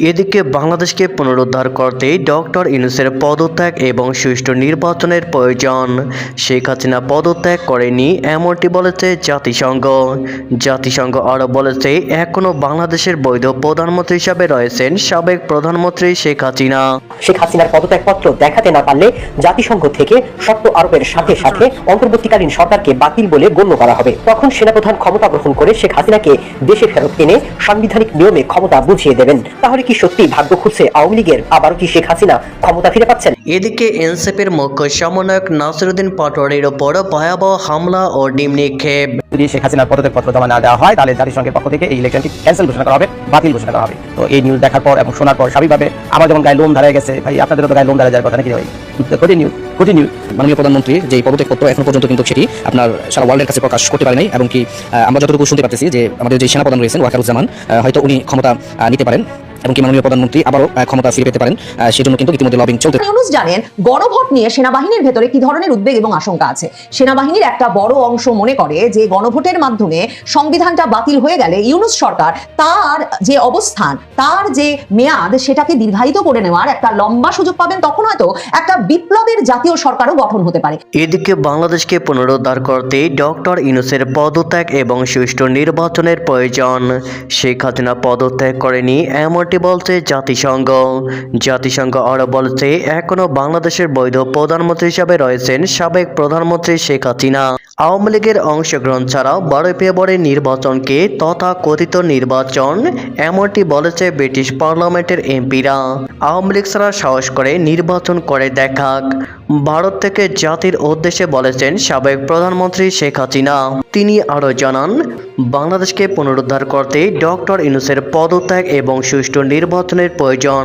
এদিকে বাংলাদেশকে পুনরুদ্ধার করতে ডক্টর ইউনূসের পদত্যাগ এবং সুষ্ঠু নির্বাচনের প্রয়োজন। শেখ হাসিনা পদত্যাগ করেনি এমনটি বলেছে জাতিসংঘ আরও বলেছে এখনও বাংলাদেশের বৈধ প্রধানমন্ত্রী হিসাবে রয়েছেন সাবেক প্রধানমন্ত্রী শেখ হাসিনা। শেখ হাসিনার পদত্যাগপত্র দেখাতে না পারলে জাতিসংঘ থেকে শর্ত আরোপের সাথে সাথে অন্তর্বর্তীকালীন সরকারকে বাতিল বলে গণ্য করা হবে। তখন সেনাপ্রধান ক্ষমতা গ্রহণ করে শেখ হাসিনাকে দেশে ফেরত এনে সাংবিধানিক নিয়মে ক্ষমতা বুঝিয়ে দেবেন। তাহলে কি সত্যি ভাগ্য খুলছে আওয়ামী লীগের? আবারও কি শেখ হাসিনা ক্ষমতা ফিরে পাচ্ছেন? এদিকে এনসিপির মুখ্য সমন্বয়ক নাসিরউদ্দিন পাটোয়ারির ওপর ভয়াবহ হামলা ও ডিম নিক্ষেপ। যদি শেখ হাসিনার পদত্যাগপত্র জমা না দেওয়া হয় তাহলে জাতিসংঘের পক্ষ থেকে এই ইলেকশনটি ক্যান্সেল ঘোষণা করা হবে, বাতিল ঘোষণা করা হবে। তো এই নিউজ দেখার পর এবং শোনার পর স্বাভাবিকভাবে আমার যেমন গায়ে লোম দাঁড়িয়ে গেছে, ভাই আপনাদেরও তো গায়ে লোম দাঁড়িয়ে যাওয়ার কথা নাকি ভাই? কন্টিনিউ মাননীয় প্রধানমন্ত্রী যে পদত্যাগপত্র এখন পর্যন্ত কিন্তু সেটি আপনার সারা ওয়ার্ল্ডের কাছে প্রকাশ করতে পারে নাই, এবং কি আমরা যতটুকু শুনতে পাচ্ছি যে আমাদের যে সেনাপ্রধান রয়েছেন ওয়াকারুজ্জামান, হয়তো উনি ক্ষমতা নিতে পারেন এবং কি মাননীয় প্রধানমন্ত্রী আবারও ক্ষমতা ফিরে পেতে পারেন, সেজন্য কিন্তু ইতিমধ্যে লবিং চলতে। ইউনূস জানেন গণভোট নিয়ে সেনাবাহিনীর ভেতরে কি ধরনের উদ্বেগ এবং আশঙ্কা আছে। সেনাবাহিনীর একটা বড় অংশ মনে করে যে গণভোটের মাধ্যমে সংবিধানটা বাতিল হয়ে গেলে ইউনূস সরকার তার যে অবস্থান, তার যে মেয়াদ, সেটাকে দীর্ঘায়িত করে নেওয়ার একটা লম্বা সুযোগ পাবেন। তখন হয়তো একটা বিপ্লবের জাতীয় সরকারও গঠন হতে পারে। এদিকে বাংলাদেশকে পুনরুদ্ধার করতে ডক্টর ইউনূসের পদত্যাগ এবং সুষ্ঠু নির্বাচনের প্রয়োজন। শেখ হাসিনা পদত্যাগ করেনি এমনটি বলছে জাতিসংঘ আরও বলছে এখনো বাংলাদেশের বৈধ প্রধানমন্ত্রী হিসাবে রয়েছেন সাবেক প্রধানমন্ত্রী শেখ হাসিনা। আওয়ামী লীগের অংশগ্রহণ ছাড়াও 12 ফেব্রুয়ারি নির্বাচনকে তথাকথিত নির্বাচন এমনটি বলেছে ব্রিটিশ পার্লামেন্টের এমপিরা। আওয়ামী লীগ ছাড়া সাহস করে নির্বাচন করে দেখাক। ভারত থেকে জাতির উদ্দেশ্যে বলেছেন সাবেক প্রধানমন্ত্রী শেখ হাসিনা। তিনি আরও জানান বাংলাদেশকে পুনরুদ্ধার করতে ডক্টর ইউনূসের পদত্যাগ এবং সুষ্ঠু নির্বাচনের প্রয়োজন।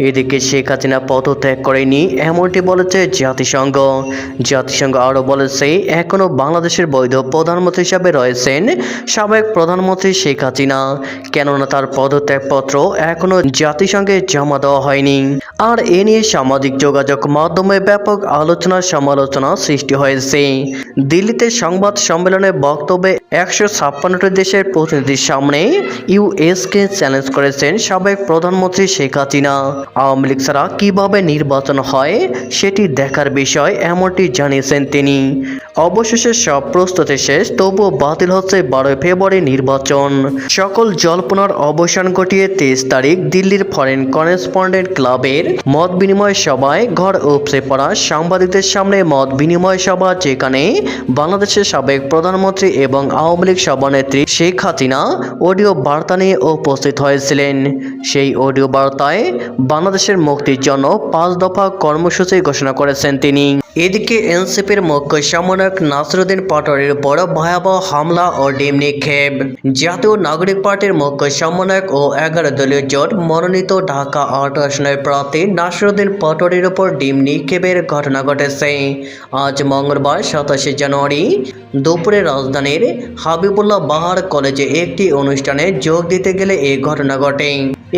এদিকে শেখ হাসিনা পদত্যাগ করেনি এমনটি বলেছে জাতিসংঘ আরও বলেছে এখনও বাংলাদেশের বৈধ প্রধানমন্ত্রী হিসাবে রয়েছেন সাবেক প্রধানমন্ত্রী শেখ হাসিনা, কেননা তার পদত্যাগপত্র এখনও জাতিসংঘে জমা দেওয়া হয়নি। আর এ নিয়ে সামাজিক যোগাযোগ মাধ্যমে ব্যাপক আলোচনা সমালোচনা সৃষ্টি হয়েছে। দিল্লিতে সংবাদ সম্মেলনে বক্তব্যে 156টি দেশের প্রতিনিধির সামনে ইউএসকে চ্যালেঞ্জ করেছেন সাবেক প্রধানমন্ত্রী শেখ হাসিনা। আওয়ামী লীগ ছাড়া কিভাবে নির্বাচন হয় সেটি দেখার বিষয় এমনটি জানিয়েছেন তিনি। অবশেষে সব প্রস্তুতি শেষ, তবুও বাতিল হচ্ছে 12 ফেব্রুয়ারি নির্বাচন। সকল জল্পনার অবসান ঘটিয়ে 23 তারিখ দিল্লির ফরেন করেসপন্ডেন্ট ক্লাবের মত বিনিময় সভায় ঘর উপচে পড়া সাংবাদিকদের সামনে মত বিনিময় সভা, যেখানে বাংলাদেশের সাবেক প্রধানমন্ত্রী এবং আওয়ামী লীগ সভানেত্রী শেখ হাসিনা অডিও বার্তা নিয়ে উপস্থিত হয়েছিলেন। সেই অডিও বার্তায় বাংলাদেশের মুক্তির জন্য 5 দফা কর্মসূচি ঘোষণা করেছেন তিনি। এদিকে এনসিপির মুখ্য সমন্বয়ক নাসিরউদ্দিন পাটোয়ারির উপর ভয়াবহ হামলা ও ডিম নিক্ষেপ। জাতীয় নাগরিক পার্টির মুখ্য সমন্বয়ক ও 11 দলীয় জোট মনোনীত ঢাকা 8 আসনের প্রার্থী নাসিরউদ্দিন পাটোয়ারির উপর ডিম নিক্ষেপের ঘটনা ঘটেছে। আজ মঙ্গলবার 27 জানুয়ারি দুপুরে রাজধানীর হাবিবুল্লাহ বাহার কলেজে একটি অনুষ্ঠানে যোগ দিতে গেলে এই ঘটনা ঘটে।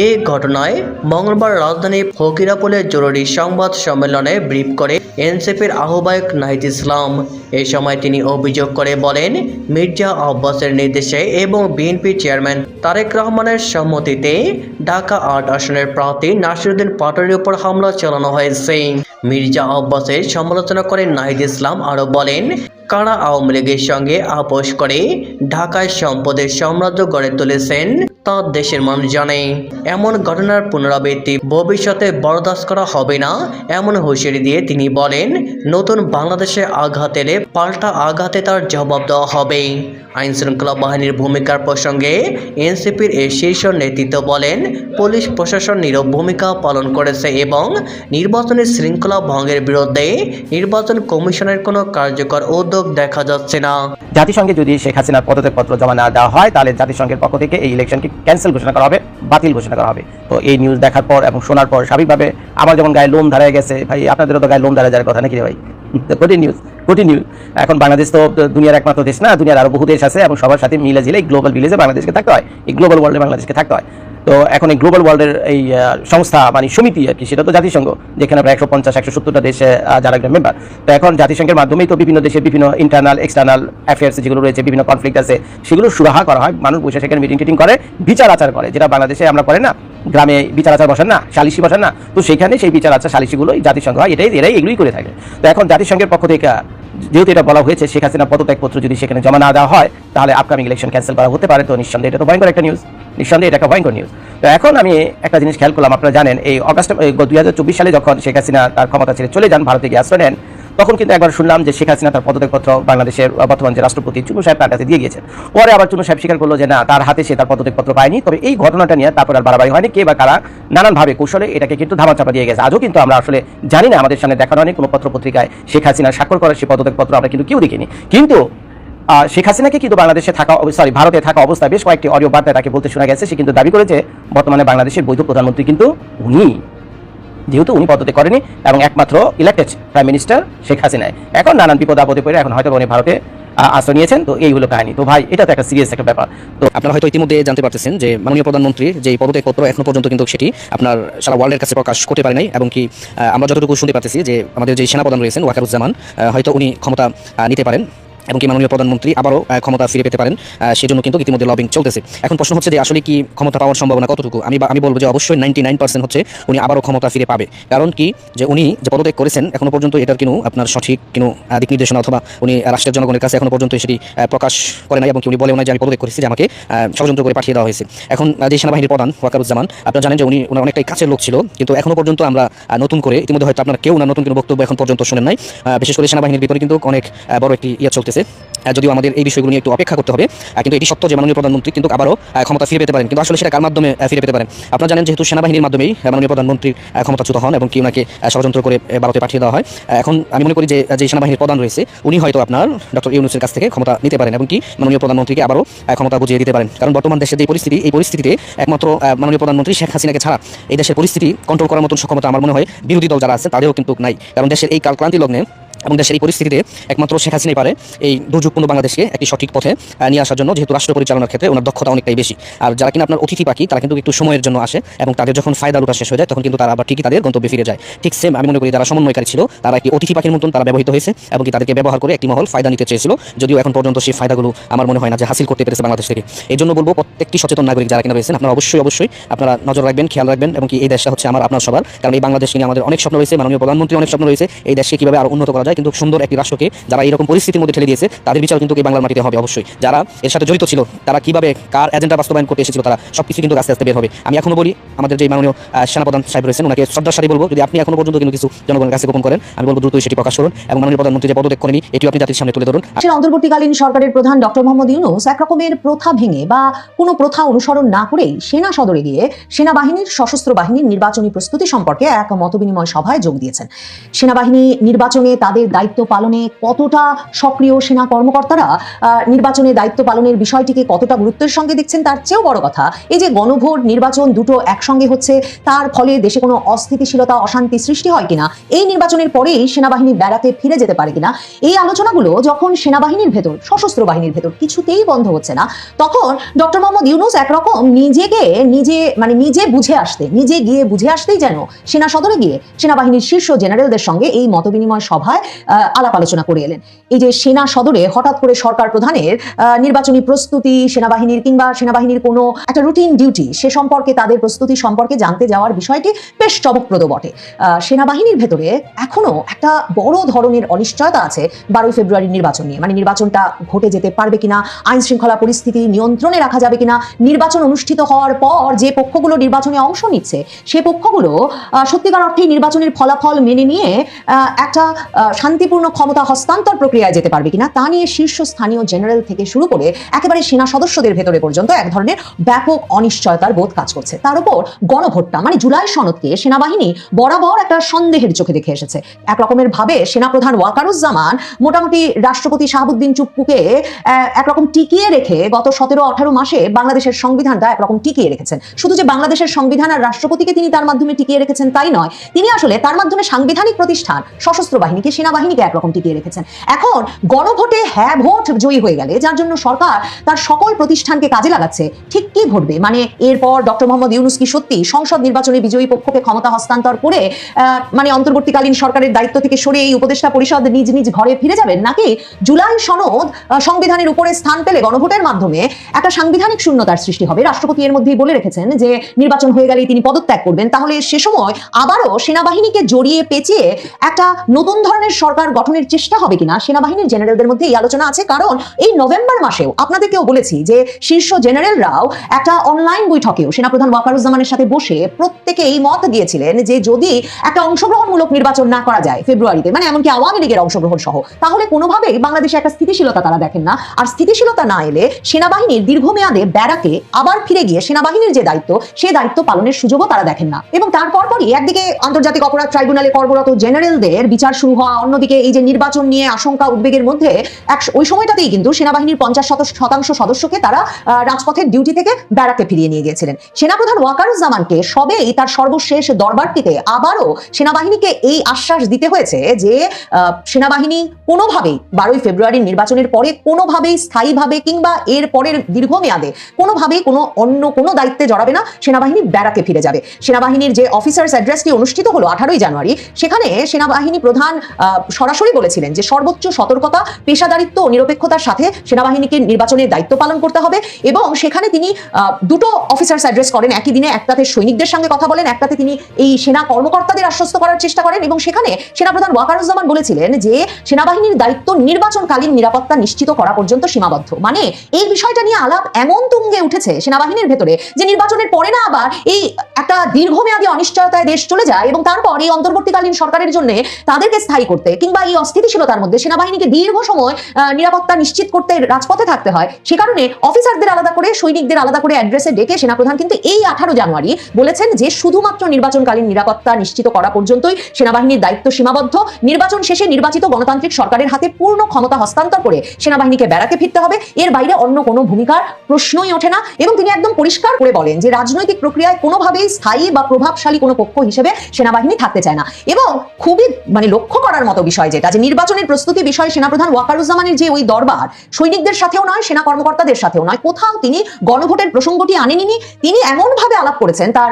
এই ঘটনায় মঙ্গলবার রাজধানীর ফকিরাপুলে জরুরি সংবাদ সম্মেলনে ব্রিফ করে এনসিপির আহ্বায়ক নাহিদ ইসলাম। এই সময় তিনি অভিযোগ করে বলেন, মির্জা আব্বাসের নির্দেশে এবং বিএনপি চেয়ারম্যান তারেক রহমানের সম্মতিতে ঢাকা 8 আসনের প্রার্থী নাসিরউদ্দিন পাটোয়ারির উপর হামলা চালানো হয়েছে। মির্জা আব্বাসের সমালোচনা করে নাহিদ ইসলাম আরও বলেন, কারা আওয়ামী লীগের সঙ্গে আপোষ করে ঢাকায় সম্পদের সাম্রাজ্য গড়ে তুলেছেন তা দেশের মানুষ জানে। এমন ঘটনার পুনরাবৃত্তি ভবিষ্যতে বরদাস্ত করা হবে না এমন হুঁশিয়ারি দিয়ে তিনি বলেন, নতুন বাংলাদেশে আঘাত এলে পাল্টা আঘাতে তার জবাব দেওয়া হবে। আইন শৃঙ্খলা বাহিনীর ভূমিকার প্রসঙ্গে এনসিপির এই শীর্ষ নেতৃত্ব বলেন, পুলিশ প্রশাসন নীরব ভূমিকা পালন করেছে এবং নির্বাচনী শৃঙ্খলা ভঙ্গের বিরুদ্ধে নির্বাচন কমিশনের কোনো কার্যকর উদ্যোগ দেখা যাচ্ছে না। জাতিসংঘে যদি শেখ হাসিনার পদত্যাগপত্র জমা না দেওয়া হয় তাহলে জাতিসংঘের পক্ষ থেকে এই ইলেকশনটি ক্যান্সেল ঘোষণা করা হবে, বাতিল ঘোষণা করা হবে। তো এই নিউজ দেখার পর এবং শোনার পর স্বাভাবিকভাবে আমার যেমন গায়ে লোম দাঁড়িয়ে গেছে, ভাই আপনাদেরও তো গায়ে লোম দাঁড়িয়ে যাওয়ার কথা নাকি ভাই? কন্টিনিউ এখন বাংলাদেশ তো দুনিয়ার একমাত্র দেশ না, দুনিয়ার আরো বহু দেশ আছে এবং সবার সাথে মিলে ঝিলে এই গ্লোবাল ভিলেজে বাংলাদেশকে থাকতে হয়, এই গ্লোবাল ওয়ার্ল্ডে বাংলাদেশকে থাকতে হয়। তো এখন এই গ্লোবাল ওয়ার্ল্ডের এই সংস্থা মানে সমিতি আর কি, সেটা তো জাতিসংঘ, যেখানে প্রায় 150-170টা দেশে যারা মেম্বার। তো এখন জাতিসংঘের মাধ্যমেই তো বিভিন্ন দেশের বিভিন্ন ইন্টারনাল এক্সটার্নাল অ্যাফেয়ার্স যেগুলো রয়েছে, বিভিন্ন কনফ্লিক্ট আছে, সেগুলো সুরাহা করা হয়। মানুষ বসে সেখানে মিটিং টিটিং করে, বিচার আচার করে, যেটা বাংলাদেশে আমরা করে না। গ্রামে বিচার আচার বসেন না, সালিশি বসেন না, তো সেখানে সেই বিচার আচার সালিশিগুলোই জাতিসংঘ হয়, এরাই এগুলোই করে থাকে। তো এখন জাতিসংঘের পক্ষ থেকে যেহেতু এটা বলা হয়েছে শেখ হাসিনা পদত্যাগপত্র যদি সেখানে জমা না দেওয়া হয় তাহলে আপকামিং ইলেকশন ক্যান্সেল করা হতে পারে। তো নিঃসন্দেহে এটা তো ভয়ঙ্কর একটা নিউজ, নিঃসন্দেহে এটা একটা ভয়ঙ্কর নিউজ। তো এখন আমি একটা জিনিস খেয়াল করলাম, আপনারা জানেন এই অগাস্ট 2024 সালে যখন শেখ হাসিনা তার ক্ষমতা ছেড়ে চলে যান, ভারতে গিয়ে আশ্রয় নেন, তখন কিন্তু একবার শুনলাম যে শেখ হাসিনা তার পদত্যাগপত্র বাংলাদেশের বর্তমান যে রাষ্ট্রপতি চুনু সাহেব তার কাছে দিয়ে গিয়েছেন। পরে আবার চুনু সাহেব স্বীকার করলো যে না, তার হাতে সে তার পদত্যাগপত্র পায়নি। তবে এই ঘটনাটা নিয়ে তারপর আর বাড়াবাড়ি হয়নি, কে বা কারা নানানভাবে কৌশলে এটাকে কিন্তু ধামাচাপা দিয়ে গেছে। আজও কিন্তু আমরা আসলে জানি না, আমাদের সামনে দেখানো হয়নি কোনো পত্রপত্রিকায় শেখ হাসিনা স্বাক্ষর করার সেই পদত্যাগপত্র আমরা কিন্তু কেউ দেখিনি। কিন্তু শেখ হাসিনাকে কিন্তু বাংলাদেশে থাকা ভারতে থাকা অবস্থায় বেশ কয়েকটি অডিও বার্তায় তাকে বলতে শোনা গেছে, সে কিন্তু দাবি করেছে বর্তমানে বাংলাদেশের বৈধ প্রধানমন্ত্রী কিন্তু উনি, যেহেতু উনি পদত্যাগ করেনি এবং একমাত্র ইলেক্টেড প্রাইম মিনিস্টার শেখ হাসিনায়। এখন নানান বিপদ আপদে পড়ে এখন হয়তো উনি ভারতে আশ্রয় নিয়েছেন। তো এই হলো কাহিনী। তো ভাই, এটা তো একটা সিরিয়াস একটা ব্যাপার। তো আপনারা হয়তো ইতিমধ্যে জানতে পারতেছেন যে মাননীয় প্রধানমন্ত্রীর যে পদত্যাগপত্র এখনো পর্যন্ত কিন্তু সেটি আপনার সারা ওয়ার্ল্ডের কাছে প্রকাশ করতে পারে নাই, এবং কি আমরা যতটুকু শুনতে পারতেছি যে আমাদের যে সেনাপ্রধান রয়েছেন ওয়াকারুজ্জামান হয়তো উনি ক্ষমতা নিতে পারেন এবং কি মাননীয় প্রধানমন্ত্রী আবারও ক্ষমতা ফিরে পেতে পারেন, সেজন্য কিন্তু ইতিমধ্যে লবিং চলতেছে। এখন প্রশ্ন হচ্ছে যে আসলে কি ক্ষমতা পাওয়ার সম্ভাবনা কতটুকু? আমি বলবো যে অবশ্যই 99% হচ্ছে উনি আবারও ক্ষমতা ফিরে পাবে। কারণ কি, যে উনি যে পদত্যাগ করেছেন এখনো পর্যন্ত এটার কিন্তু আপনার সঠিক কোনো দিক নির্দেশনা অথবা উনি রাষ্ট্রের জনগণের কাছে এখনো পর্যন্ত সেটি প্রকাশ করে নাই, এবং কি উনি বলেও নাই যে আমি পদত্যাগ করেছি, যে আমাকে ষড়যন্ত্র করে পাঠিয়ে দেওয়া হয়েছে। এখন যে সেনাবাহিনীর প্রধান ওয়াকারুজ্জামান, আপনারা জানেন যে উনি ওনার অনেকটাই কাছের লোক ছিল, কিন্তু এখনো পর্যন্ত আমরা নতুন করে ইতিমধ্যে হয়তো আপনারা কেউ না নতুন কোনো বক্তব্য এখন পর্যন্ত শোনেন নাই। বিশেষ করে সেনাবাহিনীর ভিতরে কিন্তু অনেক বড় একটি চলতেছে, যদিও আমাদের এই বিষয়গুলো নিয়ে একটু অপেক্ষা করতে হবে। কিন্তু এটি সত্য যে মাননীয় প্রধানমন্ত্রী কিন্তু আবারও ক্ষমতা ফিরে পেতে পারেন, কিন্তু আসলে সেটা কার মাধ্যমে ফিরে পেতে পারেন? আপনারা জানেন যেহেতু সেনাবাহিনীর মাধ্যমেই মাননীয় প্রধানমন্ত্রীর ক্ষমতাচ্যুত হন এবং কি ওনাকে ষড়যন্ত্র করে ভারতে পাঠিয়ে দেওয়া হয়। এখন আমি মনে করি যে সেনাবাহিনীর প্রধান রয়েছে উনি হয়তো আপনার ডক্টর ইউনূসের কাছ থেকে ক্ষমতা নিতে পারেন এবং কি মাননীয় প্রধানমন্ত্রীকে আবারও ক্ষমতা বুঝিয়ে দিতে পারেন। কারণ বর্তমান দেশের যে পরিস্থিতি, এই পরিস্থিতিতে একমাত্র মাননীয় প্রধানমন্ত্রী শেখ হাসিনাকে ছাড়া এই দেশের পরিস্থিতি কন্ট্রোল করার মতন সক্ষমতা আমার মনে হয় বিরোধী দল যারা আছে তাদেরও কিন্তু নাই। কারণ দেশের এই ক্লান্তি লগ্নে এবং দেশের এই পরিস্থিতিতে একমাত্র শেখ হাসিনাই পারে এই দুর্যোগপূর্ণ বাংলাদেশকে একটি সঠিক পথে নিয়ে আসার জন্য, যেহেতু রাষ্ট্র পরিচালনার ক্ষেত্রে ওনার দক্ষতা অনেকটাই বেশি। আর যারা কিনা আপনার অতিথি পাখি, তারা কিন্তু একটু সময়ের জন্য আসে এবং তাদের যখন ফায়দা লুটা শেষ হয়ে যায় তখন কিন্তু তারা আবার ঠিকই তাদের গন্তব্যে ফিরে যায়। ঠিক সেম আমি মনে করি যারা সমন্বয়কারী ছিল তারা একটি অতিথি পাখির মতন তারা ব্যবহৃত হয়েছে এবং কি তাদেরকে ব্যবহার করে একটি মহল ফায়দা নিতে চেয়েছিল, যদিও এখন পর্যন্ত সেই ফায়দাগুলো আমার মনে হয় না যে হাসিল করতে পেরেছে বাংলাদেশ থেকে। এই জন্য বলবো প্রত্যেকটি সচেতন নাগরিক যারা কিনা রয়েছেন আপনারা অবশ্যই আপনারা নজর রাখবেন, খেয়াল রাখবেন, এবং কি এই দেশটা হচ্ছে আমার আপনার সবার। কারণ এই বাংলাদেশ নিয়ে আমাদের অনেক স্বপ্ন রয়েছে, মাননীয় প্রধানমন্ত্রী অনেক স্বপ্ন রয়েছে এই দেশকে কিভাবে আরো উন্নত করা যায়, কিন্তু সুন্দর একটি রাষ্ট্রকে যারা এরকম পরিস্থিতির মধ্যে ঠেলে দিয়েছে তাদের বিচার কিন্তু এই বাংলার মাটিতে হবে। অবশ্যই যারা এর সাথে জড়িত ছিল, তারা কিভাবে কার এজেন্ডা বাস্তবায়ন করতে এসেছিল, তারা সবকিছু কিন্তু আস্তে আস্তে বের হবে। আমি এখনো বলি আমাদের যে মাননীয় সেনাপ্রধান সাহেব রয়েছেন ওনাকে শ্রদ্ধার সাথে বলবো, যদি আপনি এখনো পর্যন্ত কিন্তু কিছু জনগণের কাছে গোপন করেন, আমি বলবো দ্রুতই সেটি প্রকাশ করুন এবং মাননীয় প্রধানমন্ত্রী যে পদত্যাগ করেনি এটিও আপনি জাতির সামনে তুলে ধরুন। অন্তর্বর্তীকালীন সরকারের প্রধান ডক্টর মোহাম্মদ ইউনূস এক রকমের প্রথা ভেঙে বা কোনো প্রথা অনুসরণ না করেই সেনা সদরে গিয়ে সেনাবাহিনীর সশস্ত্র বাহিনীর নির্বাচনী প্রস্তুতি সম্পর্কে এক মতবিনিময় সভায় যোগ দিয়েছেন। সেনাবাহিনী নির্বাচনে তাদের দায়িত্ব পালনে কতটা সক্রিয় সেনা কর্মকর্তারা নির্বাচনে দায়িত্ব পালনের বিষয়টিকে কতটা গুরুত্বের সঙ্গে দেখছেন তার চেয়েও বড় কথা এই যে গণভোট নির্বাচন দুটো একসঙ্গে হচ্ছে, তার ফলে দেশে কোনো অস্থিতিশীলতা অশান্তি সৃষ্টি হয় কিনা, এই নির্বাচনের পরেই সেনাবাহিনী বেড়াতে ফিরে যেতে পারে কিনা, এই আলোচনাগুলো যখন সেনাবাহিনীর ভেতর সশস্ত্র বাহিনীর ভেতর কিছুতেই বন্ধ হচ্ছে না, তখন ডক্টর মোহাম্মদ ইউনূস একরকম নিজে গিয়ে বুঝে আসতেই যেন সেনা সদরে গিয়ে সেনাবাহিনীর শীর্ষ জেনারেলদের সঙ্গে এই মতবিনিময় সভায় আলাপ আলোচনা করে এলেন। এই যে সেনা সদরে হঠাৎ করে সরকার প্রধানের নির্বাচনী প্রস্তুতি, সেনাবাহিনীর কিংবা সেনাবাহিনীর কোনো একটা রুটিন ডিউটি সে সম্পর্কে তাদের প্রস্তুতি সম্পর্কে জানতে যাওয়ার বিষয়টি বেশ চমকপ্রদ বটে। সেনাবাহিনীর ভেতরে এখনো একটা বড় ধরনের অনিশ্চয়তা আছে 12 ফেব্রুয়ারির নির্বাচন নিয়ে, মানে নির্বাচনটা ঘটে যেতে পারবে কিনা, আইন শৃঙ্খলা পরিস্থিতি নিয়ন্ত্রণে রাখা যাবে কিনা, নির্বাচন অনুষ্ঠিত হওয়ার পর যে পক্ষগুলো নির্বাচনে অংশ নিচ্ছে সে পক্ষগুলো সত্যিকার অর্থে নির্বাচনের ফলাফল মেনে নিয়ে একটা শান্তিপূর্ণ ক্ষমতা হস্তান্তর প্রক্রিয়ায় যেতে পারবে কিনা তা নিয়ে শীর্ষস্থানীয় জেনারেল থেকে শুরু করে একেবারে সেনা সদস্যদের ভেতরে পর্যন্ত এক ধরনের ব্যাপক অনিশ্চয়তার বোধ কাজ করছে। তার উপর গণভোটটা মানে জুলাই সনদকে সেনাবাহিনী বরাবর একটা সন্দেহের চোখে দেখে এসেছে। এক রকমের ভাবে সেনাপ্রধান ওয়াকারুজ্জামান মোটামুটি রাষ্ট্রপতি শাহাবুদ্দিন চুপ্পুকে একরকম টিকিয়ে রেখে গত 17-18 মাসে বাংলাদেশের সংবিধানটা একরকম টিকিয়ে রেখেছেন। শুধু যে বাংলাদেশের সংবিধান আর রাষ্ট্রপতিকে তিনি তার মাধ্যমে টিকিয়ে রেখেছেন তাই নয়, তিনি আসলে তার মাধ্যমে সাংবিধানিক প্রতিষ্ঠান সশস্ত্র বাহিনীকে সেনাবাহিনীকে একরকম টিকিয়ে রেখেছেন। এখন গণভোটে হ্যাঁ ভোট জয়ী হয়ে গেলে, যার জন্য সরকার তার সকল প্রতিষ্ঠানকে কাজে লাগাচ্ছে, ঠিক কি ঘটবে? মানে এরপর ডক্টর মোহাম্মদ ইউনূস কি সত্যি সংসদ নির্বাচনে বিজয়ী পক্ষকে ক্ষমতা হস্তান্তর করে মানে অন্তর্বর্তীকালীন সরকারের দায়িত্ব থেকে সরে এই উপদেষ্টা পরিষদ নিজ নিজ ঘরে ফিরে যাবেন, নাকি জুলাই সনদ সংবিধানের উপরে স্থান পেলে গণভোটের মাধ্যমে একটা সাংবিধানিক শূন্যতার সৃষ্টি হবে? রাষ্ট্রপতি এর মধ্যেই বলে রেখেছেন যে নির্বাচন হয়ে গেলেই তিনি পদত্যাগ করবেন। তাহলে সে সময় আবারও সেনাবাহিনীকে জড়িয়ে পেঁচিয়ে একটা নতুন ধরনের সরকার গঠনের চেষ্টা হবে কিনা, সেনাবাহিনীর জেনারেলদের মধ্যে এই আলোচনা আছে। কারণ এই নভেম্বর মাসেও আপনাদেরকেও বলেছি যে শীর্ষ জেনারেলরাও একটা অনলাইন বৈঠকেও সেনাপ্রধান ওয়াকারুজ্জামানের সাথে বসে প্রত্যেকে এই মত দিয়েছিলেন যে যদি একটা অংশগ্রহণমূলক নির্বাচন না করা যায় ফেব্রুয়ারিতে, মানে এমনকি আওয়ামী লীগের অংশগ্রহণ সহ, তাহলে কোনোভাবেই বাংলাদেশে একটা স্থিতিশীলতা তারা দেখেন না। আর স্থিতিশীলতা না এলে সেনাবাহিনীর দীর্ঘমেয়াদে ব্যারাকে আবার ফিরে গিয়ে সেনাবাহিনীর যে দায়িত্ব, সেই দায়িত্ব পালনের সুযোগও তারা দেখেন না। এবং তারপরই একদিকে আন্তর্জাতিক অপরাধ ট্রাইব্যুনালে কর্মরত জেনারেলদের বিচার শুরু হওয়া, অন্যদিকে এই যে নির্বাচন নিয়ে আশঙ্কা উদ্বেগের মধ্যে ওই সময়টাতেই কিন্তু সেনাবাহিনীর 50% সদস্যকে তারা রাজপথের ডিউটি থেকে ব্যারাকে ফিরিয়ে নিয়ে গিয়েছিলেন। সেনাপ্রধান ওয়াকারুজ্জামানকে সবেই তার সর্বশেষ দরবারটিতে আবারও সেনাবাহিনীকে এই আশ্বাস দিতে হয়েছে যে সেনাবাহিনী কোনোভাবেই 12ই ফেব্রুয়ারির নির্বাচনের পরে কোনোভাবেই স্থায়ীভাবে কিংবা এর পরের দীর্ঘমেয়াদে কোনোভাবেই অন্য কোনো দায়িত্বে জড়াবে না, সেনাবাহিনী ব্যারাকে ফিরে যাবে। সেনাবাহিনীর যে অফিসার্স অ্যাড্রেসটি অনুষ্ঠিত হলো 18ই জানুয়ারি, সেখানে সেনাবাহিনী প্রধান সরাসরি বলেছিলেন যে সর্বোচ্চ সতর্কতা, পেশাদারিত্ব ও নিরপেক্ষতার সাথে সেনাবাহিনীকে নির্বাচনের দায়িত্ব পালন করতে হবে। এবং সেখানে তিনি দুটো অফিসার্স অ্যাড্রেস করেন একই দিনে, একটাতে সৈনিকদের সঙ্গে কথা বলেন, একটাতে তিনি এই সেনা কর্মকর্তাদের আশ্বস্ত করার চেষ্টা করেন। এবং সেখানে সেনাপ্রধান ওয়াকারুজ্জামান বলেছিলেন যে সেনাবাহিনীর দায়িত্ব নির্বাচনকালীন নিরাপত্তা নিশ্চিত করা পর্যন্ত সীমাবদ্ধ। মানে এই বিষয়টা নিয়ে আলাপ এমন তুঙ্গে উঠেছে সেনাবাহিনীর ভেতরে যে নির্বাচনের পরে না আবার এই একটা দীর্ঘমেয়াদী অনিশ্চয়তায় দেশ চলে যায় এবং তারপর এই অন্তর্বর্তীকালীন সরকারের জন্য তাদেরকে স্থায়ী করতে কিংবা এই অস্থিতিশীলতার মধ্যে সেনাবাহিনীকে দীর্ঘ সময় নিরাপত্তা নিশ্চিত করতে রাজপথে থাকতে হয়। সে কারণে অফিসারদের আলাদা করে, সৈনিকদের আলাদা করে অ্যাড্রেসে ডেকে সেনাপ্রধান কিন্তু এই 18 জানুয়ারি বলেছেন যে শুধুমাত্র নির্বাচনকালীন নিরাপত্তা নিশ্চিত করা পর্যন্তই সেনাবাহিনীর দায়িত্ব সীমাবদ্ধ। নির্বাচন শেষে নির্বাচিত গণতান্ত্রিক সরকারের হাতে পূর্ণ ক্ষমতা হস্তান্তর করে সেনাবাহিনীকে ব্যারাকে ফিরতে হবে, এর বাইরে অন্য কোনো ভূমিকার প্রশ্নই ওঠে না। এবং তিনি একদম পরিষ্কার করে বলেন যে রাজনৈতিক প্রক্রিয়ায় কোনোভাবেই স্থায়ী বা প্রভাবশালী কোনো পক্ষ হিসেবে সেনাবাহিনী থাকতে চায় না। এবং খুবই লক্ষ্য করার মতো বিষয় যেটা, যে নির্বাচনের প্রস্তুতি বিষয়ে সেনাপ্রধান ওয়াকারুজ্জামানের যে ওই দরবার সৈনিকদের সাথেও নয়, সেনা কর্মকর্তাদের সাথেও নয়, কোথাও তিনি গণভোটের প্রসঙ্গটি আনেননি। তিনি এমন ভাবে আলাপ করেছেন তার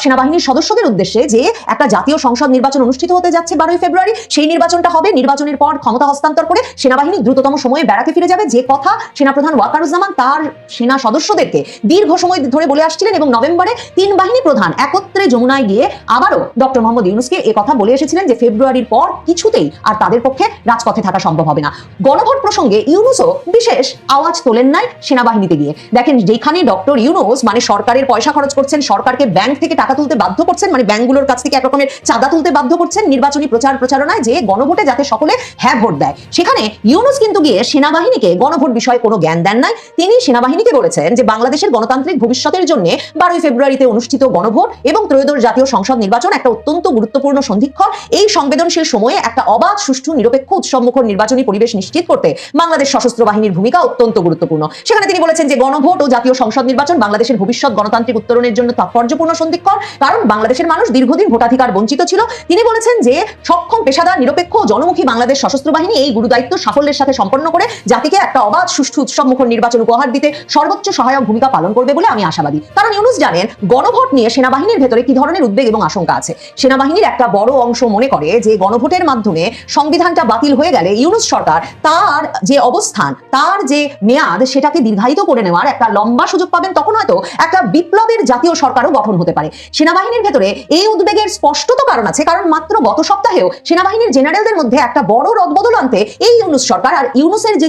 সেনাবাহিনীর সদস্যদের উদ্দেশ্যে যে একটা জাতীয় সংসদ নির্বাচন অনুষ্ঠিত হতে যাচ্ছে 12ই ফেব্রুয়ারি, সেই নির্বাচনটা হবে, নির্বাচনের পর ক্ষমতা হস্তান্তর করে সেনাবাহিনী দ্রুততম সময়ে ব্যারাকে ফিরে যাবে, যে কথা সেনাপ্রধান ওয়াকারুজ্জামান তার সেনা সদস্যদেরকে দীর্ঘ সময় ধরে বলে আসছিলেন। এবং নভেম্বরে 3 বাহিনী প্রধান একত্রে যমুনায় গিয়ে আবারও ডক্টর মোহাম্মদ ইউনূসকে এ কথা বলে এসেছিলেন যে ফেব্রুয়ারির পর কিছুতেই আর তাদের পক্ষে রাজপথে থাকা সম্ভব হবে না। গণভোট প্রসঙ্গে ইউনূসও বিশেষ আওয়াজ তোলেন নাই সেনাবাহিনীতে গিয়ে। দেখেন, যেখানে ডক্টর ইউনূস মানে সরকারের পয়সা খরচ করছেন, সরকারকে ব্যাংক থেকে টাকা তুলতে বাধ্য করছেন, মানে ব্যাংকগুলোর কাছ থেকে এক রকমের চাঁদা তুলতে বাধ্য করছেন নির্বাচনী প্রচারণায় যে গণভোটে যাতে সকলে হ্যাঁ ভোট দেয়, সেখানে ইউনূস কিন্তু গিয়ে সেনাবাহিনীকে গণভোট বিষয়ে কোনো জ্ঞান দেন নাই। তিনি সেনাবাহিনীকে বলেছেন যে বাংলাদেশের গণতান্ত্রিক ভবিষ্যতের জন্য 12ই ফেব্রুয়ারিতে অনুষ্ঠিত গণভোট এবং ত্রয়োদশ জাতীয় সংসদ নির্বাচন একটা অত্যন্ত গুরুত্বপূর্ণ সন্ধিক্ষণ। এই সংবেদনশীল সময়ে একটা অবাধ, সুষ্ঠু, নিরপেক্ষ, উৎসবমুখর নির্বাচনী পরিবেশ নিশ্চিত করতে বাংলাদেশ সশস্ত্র বাহিনীর ভূমিকা অত্যন্ত গুরুত্বপূর্ণ। সেখানে তিনি বলেছেন যে গণভোট ও জাতীয় সংসদ নির্বাচন বাংলাদেশের ভবিষ্যৎ গণতান্ত্রিক উত্তরণের জন্য তাৎপর্যপূর্ণ সন্ধিক্ষণ, কারণ বাংলাদেশের মানুষ দীর্ঘদিন ভোটাধিকার বঞ্চিত ছিল। তিনি বলেছেন যে সক্ষম, পেশাদার, নিরপেক্ষ ও জনমুখী বাংলাদেশ সশস্ত্র বাহিনী এই গুরুদায়িত্ব সাফল্যের সাথে সম্পন্ন করে জাতিকে একটা অবাধ, সুষ্ঠু, উৎসবমুখর নির্বাচন উপহার দিতে সর্বোচ্চ সহায়ক ভূমিকা পালন করবে বলে আমি আশাবাদী। কারণ ইউনূস জানেন গণভোট নিয়ে সেনাবাহিনীর ভেতরে কি ধরনের উদ্বেগ এবং আশঙ্কা আছে। সেনাবাহিনীর একটা বড় অংশ মনে করে যে গণভোটের মাধ্যমে সংবিধানটা বাতিল হয়ে গেলে ইউনূস সরকার তার যে অবস্থান, তার যে মেয়াদ, সেটাকে দীর্ঘায়িত করে নেওয়ার একটা লম্বা সুযোগ পাবেন। তখন হয়তো একটা বিপ্লবের জাতীয় সরকারও গঠন হতে পারে। সেনাবাহিনীর ভেতরে এই উদ্বেগের স্পষ্টত কারণ আছে, কারণ মাত্র গত সপ্তাহেও সেনাবাহিনীর জেনারেলদের মধ্যে একটা বড় রদবদল আনতে এই ইউনূস সরকার আর ইউনূসের যে